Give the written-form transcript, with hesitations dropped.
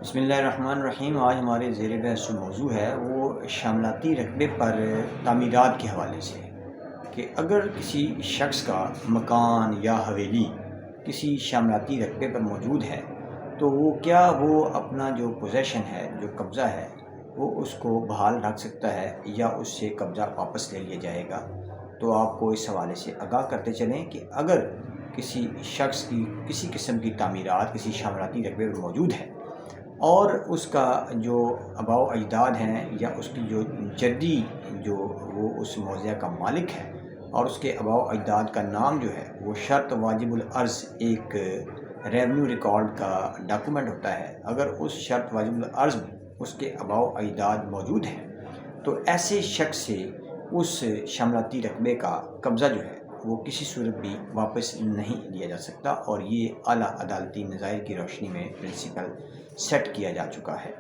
بسم اللہ الرحمن الرحیم۔ آج ہمارے زیر بحث جو موضوع ہے وہ شاملاتی رقبے پر تعمیرات کے حوالے سے ہے کہ اگر کسی شخص کا مکان یا حویلی کسی شاملاتی رقبے پر موجود ہے تو وہ اپنا جو پوزیشن ہے، جو قبضہ ہے، وہ اس کو بحال رکھ سکتا ہے یا اس سے قبضہ واپس لے لیا جائے گا۔ تو آپ کو اس حوالے سے آگاہ کرتے چلیں کہ اگر کسی شخص کی کسی قسم کی تعمیرات کسی شاملاتی رقبے پر موجود ہے اور اس کا جو آباء و اجداد ہیں یا اس کی جو جدی جو وہ اس موضع کا مالک ہے اور اس کے آباء و اجداد کا نام جو ہے وہ شرط واجب العرض ایک ریونیو ریکارڈ کا ڈاکومنٹ ہوتا ہے، اگر اس شرط واجب العرض میں اس کے آباء و اجداد موجود ہیں تو ایسے شخص سے اس شاملاتی رقبے کا قبضہ جو ہے وہ کسی صورت بھی واپس نہیں لیا جا سکتا، اور یہ اعلیٰ عدالتی نظائر کی روشنی میں پرنسپل سیٹ کیا جا چکا ہے۔